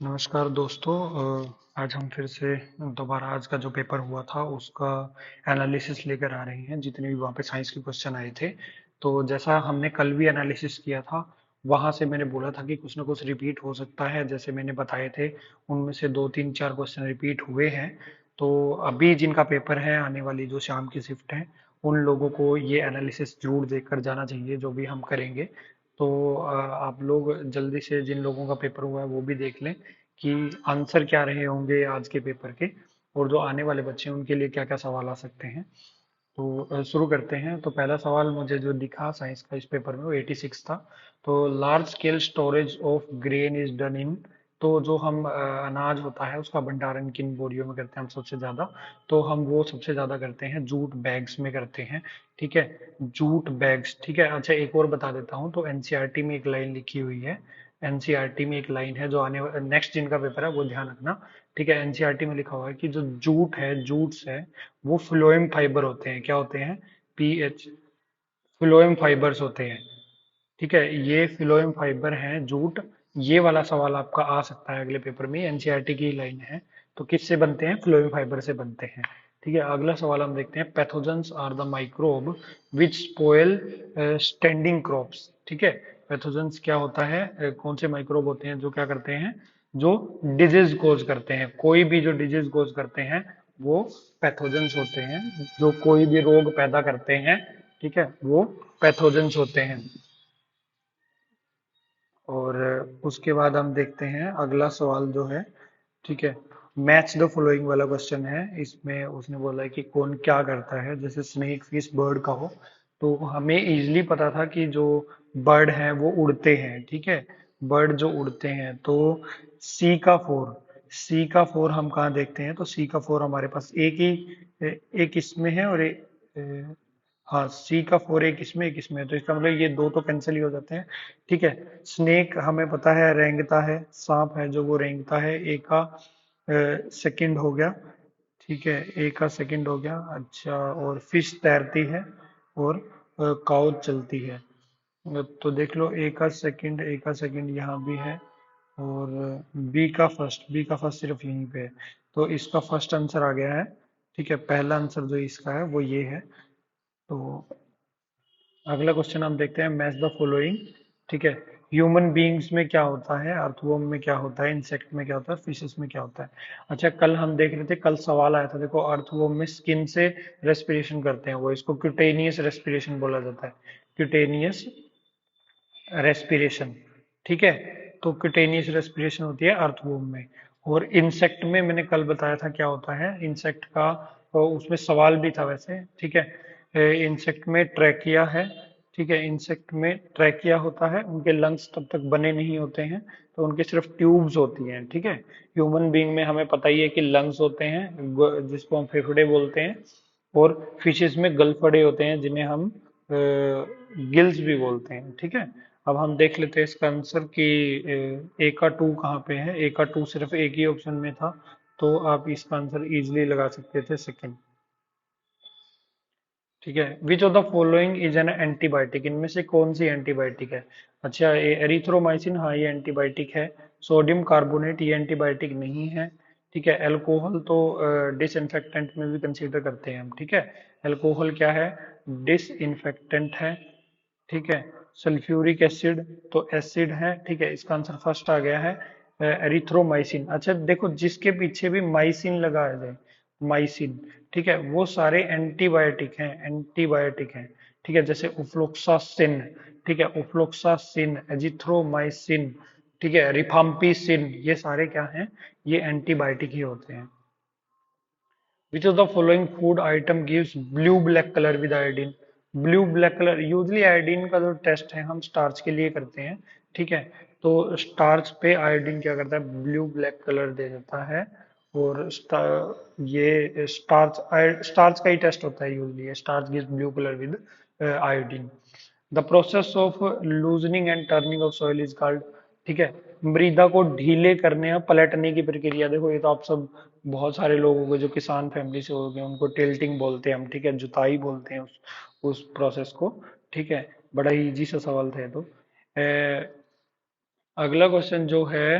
नमस्कार दोस्तों। आज हम फिर से दोबारा आज का जो पेपर हुआ था उसका एनालिसिस लेकर आ रहे हैं, जितने भी वहाँ पे साइंस के क्वेश्चन आए थे। तो जैसा हमने कल भी एनालिसिस किया था, वहाँ से मैंने बोला था कि कुछ ना कुछ रिपीट हो सकता है, जैसे मैंने बताए थे। उनमें से दो तीन चार क्वेश्चन रिपीट हुए हैं। तो अभी जिनका पेपर है, आने वाली जो शाम की शिफ्ट है, उन लोगों को ये एनालिसिस जरूर देख कर जाना चाहिए, जो भी हम करेंगे। तो आप लोग जल्दी से, जिन लोगों का पेपर हुआ है वो भी देख लें कि आंसर क्या रहे होंगे आज के पेपर के, और जो आने वाले बच्चे हैं उनके लिए क्या क्या सवाल आ सकते हैं। तो शुरू करते हैं। तो पहला सवाल मुझे जो दिखा साइंस का इस पेपर में, वो 86 था। तो large scale storage of grain is done in. तो जो हम अनाज होता है उसका भंडारण किन बोरियों में करते हैं हम सबसे ज्यादा। तो हम वो सबसे ज्यादा करते हैं जूट बैग्स में करते हैं। ठीक है, जूट बैग्स। ठीक है, अच्छा एक और बता देता हूँ। तो एनसीईआरटी में एक लाइन लिखी हुई है। एनसीईआरटी में एक लाइन है, जो आने नेक्स्ट जिनका पेपर है वो ध्यान रखना। ठीक है, एनसीईआरटी में लिखा हुआ है कि जो जूट है, जूट्स है, वो फ्लोएम फाइबर होते हैं। क्या होते हैं? पीएच, फ्लोएम फाइबर्स होते हैं। ठीक है, ये फ्लोएम फाइबर हैं जूट। ये वाला सवाल आपका आ सकता है अगले पेपर में, एनसीईआरटी की लाइन है। तो किससे बनते हैं? फ्लोएम फाइबर से बनते हैं। ठीक है, अगला सवाल हम देखते हैं। Pathogens are the microbe which spoil standing crops. ठीक है, पैथोजेंस क्या होता है? कौन से माइक्रोब होते हैं जो क्या करते हैं? जो डिजीज कोज करते हैं। कोई भी जो डिजीज कोज करते हैं वो पैथोजेंस होते हैं। जो कोई भी रोग पैदा करते हैं, ठीक है, वो पैथोजेंस होते हैं। और उसके बाद हम देखते हैं अगला सवाल जो है। ठीक है, मैच द फॉलोइंग वाला क्वेश्चन है। इसमें उसने बोला है कि कौन क्या करता है, जैसे स्नेक, फिश, बर्ड का हो। तो हमें इजीली पता था कि जो बर्ड हैं वो उड़ते हैं। ठीक है, बर्ड जो उड़ते हैं। तो सी का फोर, सी का फोर हम कहाँ देखते हैं? तो सी का फोर हमारे पास एक इसमें है, और हाँ, सी का फोर एक इसमें एक इसमें है। तो इसका मतलब ये दो तो कैंसिल ही हो जाते हैं। ठीक है, स्नेक हमें पता है रेंगता है। सांप है जो वो रेंगता है। ए का सेकंड हो गया। ठीक है, ए का सेकंड हो गया। अच्छा, और फिश तैरती है, और काउ चलती है। तो देख लो, ए का सेकंड, ए का सेकंड यहाँ भी है, और बी का फर्स्ट, बी का फर्स्ट सिर्फ यहीं पे है। तो इसका फर्स्ट आंसर आ गया है। ठीक है, पहला आंसर जो इसका है वो ये है। तो अगला क्वेश्चन हम देखते हैं। Match the following. ठीक है, ह्यूमन बीइंग्स में क्या होता है, अर्थवर्म में क्या होता है, इंसेक्ट में क्या होता है, फिशेस में क्या होता है। अच्छा, कल हम देख रहे थे, कल सवाल आया था, देखो, अर्थवर्म में स्किन से रेस्पिरेशन करते हैं वो, इसको क्यूटेनियस रेस्पिरेशन बोला जाता है। Cutaneous respiration. ठीक है, तो क्यूटेनियस रेस्पिरेशन होती है अर्थवर्म में। और इंसेक्ट में मैंने कल बताया था क्या होता है इंसेक्ट का। उसमें सवाल भी था वैसे। ठीक है, इंसेक्ट में ट्रैकिया है। ठीक है, इंसेक्ट में ट्रैकिया होता है, उनके लंग्स तब तक बने नहीं होते हैं, तो उनके सिर्फ ट्यूब्स होती हैं। ठीक है, ह्यूमन बीइंग में हमें पता ही है कि लंग्स होते हैं, जिसको हम फेफड़े बोलते हैं। और फिशेस में गलफड़े होते हैं, जिन्हें हम गिल्स भी बोलते हैं। ठीक है, अब हम देख लेते हैं इसका आंसर कि ए का टू कहाँ पे है। ए का टू सिर्फ एक ही ऑप्शन में था, तो आप इसका आंसर इजीली लगा सकते थे, सेकंड। ठीक है, which of the following is an antibiotic. इनमें से कौन सी एंटीबायोटिक है? अच्छा, ये एरिथ्रोमाइसिन, हाँ ये एंटीबायोटिक है। सोडियम कार्बोनेट, ये एंटीबायोटिक नहीं है। ठीक है, अल्कोहल तो डिसइंफेक्टेंट में भी कंसीडर करते हैं हम। ठीक है, अल्कोहल क्या है? डिसइंफेक्टेंट है। ठीक है, सल्फ्यूरिक एसिड तो एसिड है। ठीक है, इसका आंसर फर्स्ट आ गया है, एरिथ्रोमाइसिन। अच्छा देखो, जिसके पीछे भी माइसिन लगाया जाए, माइसिन, ठीक है, वो सारे एंटीबायोटिक हैं, एंटीबायोटिक हैं। ठीक है, जैसे उफ्लोक्सासिन, ठीक है, उफ्लोक्सासिन, एजिथ्रोमाइसिन, ठीक है, रिफाम्पिसिन, ये सारे क्या हैं? ये एंटीबायोटिक ही होते हैं। Which of the following food item gives blue black colour with iodine. Blue black colour, usually iodine का जो टेस्ट है हम स्टार्च के लिए करते हैं। ठीक है, तो स्टार्च पे आयोडीन क्या करता है? ब्लू ब्लैक कलर दे देता है। और ये स्टार्च, स्टार्च का ही टेस्ट होता है usually, starch gives blue colour with iodine. The process of loosening and turning of soil is called. ठीक है, मृदा को ढीले करने या पलटने की प्रक्रिया। देखो, ये तो आप सब बहुत सारे लोग हो गए जो किसान फैमिली से हो गए, उनको टिल्टिंग बोलते हैं हम। ठीक है, जुताई बोलते हैं उस प्रोसेस को। ठीक है, बड़ा ही इजी सा सवाल था ये तो। अगला क्वेश्चन जो है,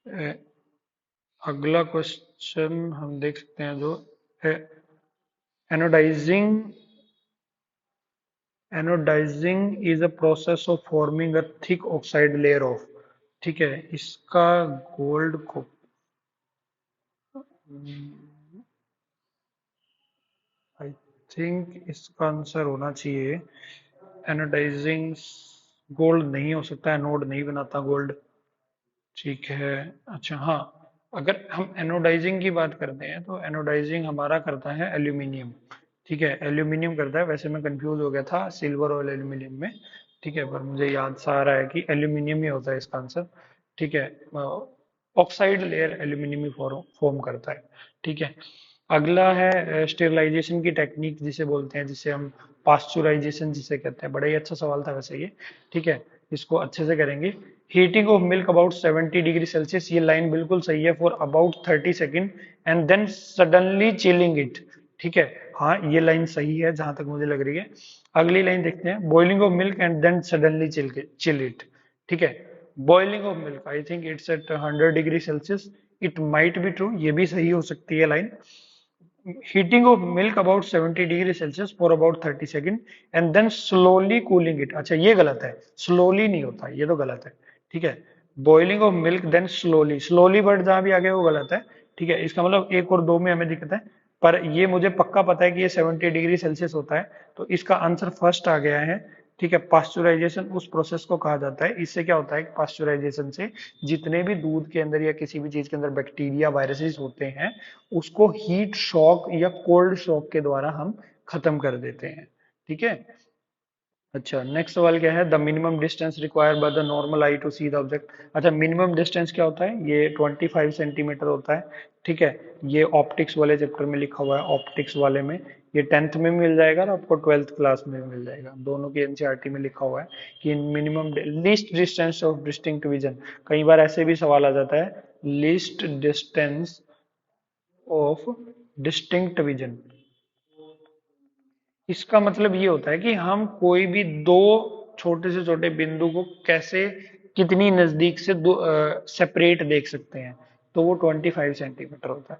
ए, अगला क्वेश्चन हम देख सकते हैं जो anodising anodising is a process of forming a thick oxide layer of. ठीक है, इसका गोल्ड को आई थिंक इसका आंसर होना चाहिए एनोडाइजिंग। गोल्ड नहीं हो सकता, एनोड नहीं बनाता गोल्ड। ठीक है। अच्छा हाँ, अगर हम एनोडाइजिंग की बात करते हैं तो एनोडाइजिंग हमारा करता है एल्यूमिनियम। ठीक है, एल्यूमिनियम करता है। वैसे मैं कंफ्यूज हो गया था सिल्वर और एल्यूमिनियम में। ठीक है, पर मुझे याद सा आ रहा है कि एल्यूमिनियम ही होता है इसका आंसर। ठीक है, ऑक्साइड लेयर एल्यूमिनियम ही फॉर्म करता है। ठीक है। अगला है स्टेरिलाइजेशन की टेक्निक जिसे बोलते हैं, जिसे हम पास्चुराइजेशन जिसे कहते हैं। बड़ा ही अच्छा सवाल था वैसे ये। ठीक है, इसको अच्छे से करेंगे। Heating of milk about 70 degree Celsius, ये लाइन बिल्कुल सही है, for about 30 second and then suddenly chilling it. ठीक है, हाँ ये लाइन सही है जहां तक मुझे लग रही है। अगली लाइन देखते हैं, boiling of milk and then suddenly chill it. ठीक है, boiling of milk I think it's at 100 degree Celsius. It might be true, ये भी सही हो सकती है line. Heating of milk about 70 degree Celsius for about 30 second and then slowly cooling it. अच्छा ये गलत है, स्लोली नहीं होता, ये तो गलत है। ठीक है, boiling of milk then slowly, slowly word जहां भी आ गया वो गलत है। ठीक है, इसका मतलब एक और दो में हमें दिक्कत है। पर ये मुझे पक्का पता है कि ये 70 डिग्री सेल्सियस होता है, तो इसका आंसर फर्स्ट आ गया है। ठीक है, पास्चुराइजेशन उस प्रोसेस को कहा जाता है। इससे क्या होता है, पास्चुराइजेशन से जितने भी दूध के अंदर या किसी भी चीज के अंदर बैक्टीरिया वायरसेस होते हैं, उसको हीट शॉक या कोल्ड शॉक के द्वारा हम खत्म कर देते हैं। ठीक है। अच्छा, नेक्स्ट सवाल क्या है, the minimum distance required by the normal eye to see the object. अच्छा, मिनिमम डिस्टेंस क्या होता है, ये 25 सेंटीमीटर होता है। ठीक है, ये ऑप्टिक्स वाले चैप्टर में लिखा हुआ है, ऑप्टिक्स वाले में। ये 10th में मिल जाएगा और आपको 12th क्लास में भी मिल जाएगा, दोनों की एनसीईआरटी में लिखा हुआ है कि minimum least distance of distinct vision. कई बार ऐसे भी सवाल आ जाता है, least distance of distinct vision. इसका मतलब ये होता है कि हम कोई भी दो छोटे से छोटे बिंदु को कैसे, कितनी नजदीक से दो सेपरेट देख सकते हैं, तो वो 25 सेंटीमीटर होता है।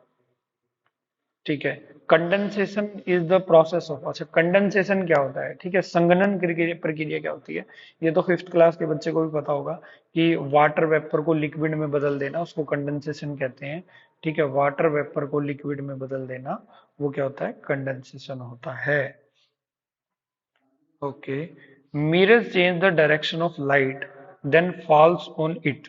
ठीक है। Condensation is the process of, अच्छा कंडेंसेशन क्या होता है, ठीक है, संघनन प्रक्रिया प्रक्रिया क्या होती है, ये तो फिफ्थ क्लास के बच्चे को भी पता होगा कि वाटर वेपर को लिक्विड में बदल देना उसको कंडेंसेशन कहते हैं। ठीक है, वाटर वेपर को लिक्विड में बदल देना वो क्या होता है, कंडेंसेशन होता है। Okay. Mirrors change the direction of light, then falls on it.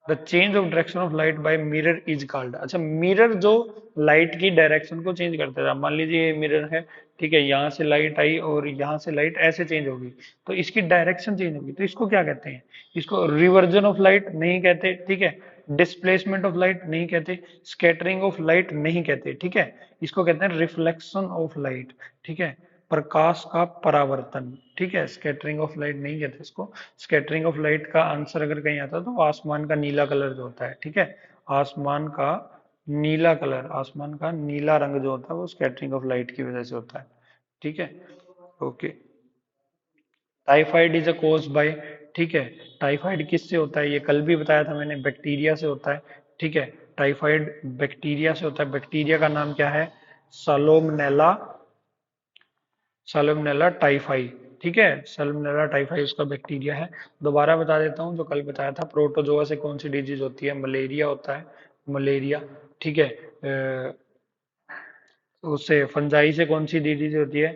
The change of direction of light by mirror is called. अच्छा, मिरर जो लाइट की डायरेक्शन को चेंज करता है, मान लीजिए ये मिरर है। ठीक है, यहाँ से लाइट आई और यहाँ से लाइट ऐसे चेंज होगी, तो इसकी डायरेक्शन चेंज होगी, तो इसको क्या कहते हैं, इसको रिवर्जन ऑफ लाइट नहीं कहते। ठीक है, डिस्प्लेसमेंट ऑफ लाइट नहीं कहते, स्कैटरिंग ऑफ लाइट नहीं कहते। ठीक है, इसको कहते हैं रिफ्लेक्शन ऑफ लाइट। ठीक है, प्रकाश का परावर्तन। ठीक है, स्कैटरिंग ऑफ लाइट नहीं कहते इसको। स्कैटरिंग ऑफ लाइट का आंसर अगर कहीं आता तो आसमान का नीला कलर जो होता है। ठीक है, आसमान का नीला कलर, आसमान का नीला रंग जो होता है वो स्कैटरिंग ऑफ लाइट की वजह से होता है। ठीक है। Okay. Typhoid is a cause by, ठीक है, टाइफाइड किससे होता है, ये कल भी बताया था मैंने, बैक्टीरिया से होता है। ठीक है, टाइफाइड बैक्टीरिया से होता है। बैक्टीरिया का नाम क्या है, सालोमनेला, साल्मनेला टाइफाई। ठीक है, साल्मनेला टाइफाई उसका बैक्टीरिया है। दोबारा बता देता हूँ जो कल बताया था, प्रोटोजोआ से कौन सी डिजीज होती है, मलेरिया होता है, मलेरिया। ठीक है, उससे फंजाई से कौन सी डिजीज होती है,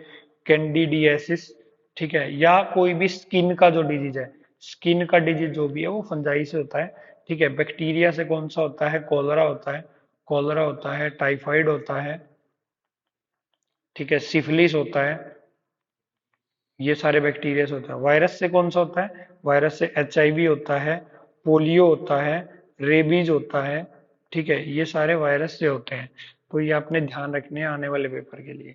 कैंडिडियासिस। ठीक है, या कोई भी स्किन का जो डिजीज है, स्किन का डिजीज जो भी है वो फंजाई से होता है। ठीक है, बैक्टीरिया से कौन सा होता है, कॉलरा होता है, कॉलरा होता है, टाइफाइड होता है। ठीक है, सिफिलिस होता है, ये सारे बैक्टीरिया से होता है। वायरस से कौन सा होता है, वायरस से एचआईवी होता है, पोलियो होता है, रेबीज होता है। ठीक है, ये सारे वायरस से होते हैं, तो ये आपने ध्यान रखने हैं आने वाले पेपर के लिए।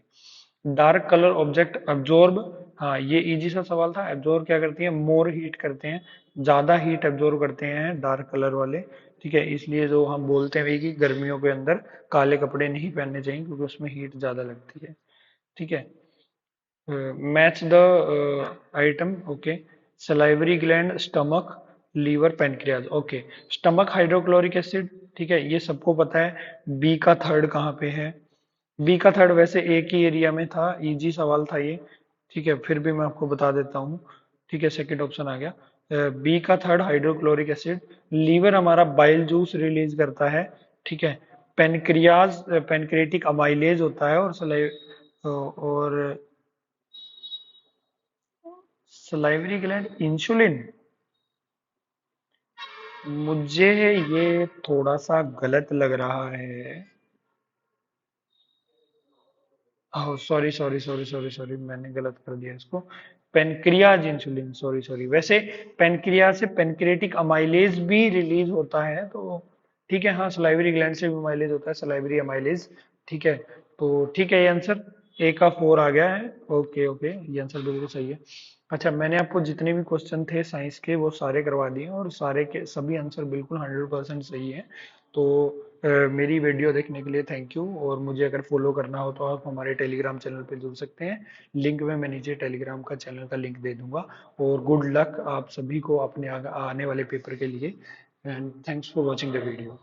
डार्क कलर ऑब्जेक्ट एब्जॉर्ब, हाँ ये इजी सा सवाल था। एब्जॉर्ब क्या करती है, मोर हीट करते हैं, ज्यादा हीट एब्जॉर्ब करते हैं डार्क कलर वाले। ठीक है, इसलिए जो हम बोलते हैं कि गर्मियों के अंदर काले कपड़े नहीं पहनने चाहिए क्योंकि उसमें हीट ज्यादा लगती है। ठीक है, match the item. Okay, salivary gland, stomach, liver pancreas, okay. Stomach hydrochloric acid, ठीक है, ये सबको पता है। बी का थर्ड कहाँ पे है? बी का थर्ड वैसे एक ही एरिया में था, इजी सवाल था ये, ठीक है, फिर भी मैं आपको बता देता हूँ। ठीक है, सेकंड ऑप्शन आ गया। बी का थर्ड हाइड्रोक्लोरिक एसिड। लीवर हमारा बाइल जूस रिलीज करता है, ठीक है। पेनक्रियाज पेनक्रेटिक अमाइलेज होता है, और सलाइवरी ग्लैंड इंसुलिन। मुझे ये थोड़ा सा गलत लग रहा है। Sorry sorry sorry sorry sorry, मैंने गलत कर दिया इसको। Pancreas insulin, sorry sorry. वैसे पेनक्रियाज से पेनक्रेटिक अमाइलेज भी रिलीज होता है, तो ठीक है, हाँ, सलाइवरी ग्लैंड से भी अमाइलेज होता है, सलाइवरी अमाइलेज। ठीक है, तो ठीक है, ये आंसर ए का 4 आ गया है। ओके ओके, ये आंसर बिल्कुल सही है। अच्छा, मैंने आपको जितने भी क्वेश्चन थे साइंस के वो सारे करवा दिए, और सारे के सभी आंसर बिल्कुल 100% सही है। तो मेरी वीडियो देखने के लिए थैंक यू, और मुझे अगर फॉलो करना हो तो आप हमारे टेलीग्राम चैनल पे जुड़ सकते हैं। लिंक में मैं नीचे टेलीग्राम का चैनल का लिंक दे दूंगा। और गुड लक आप सभी को अपने आने वाले पेपर के लिए, and thanks for watching the video.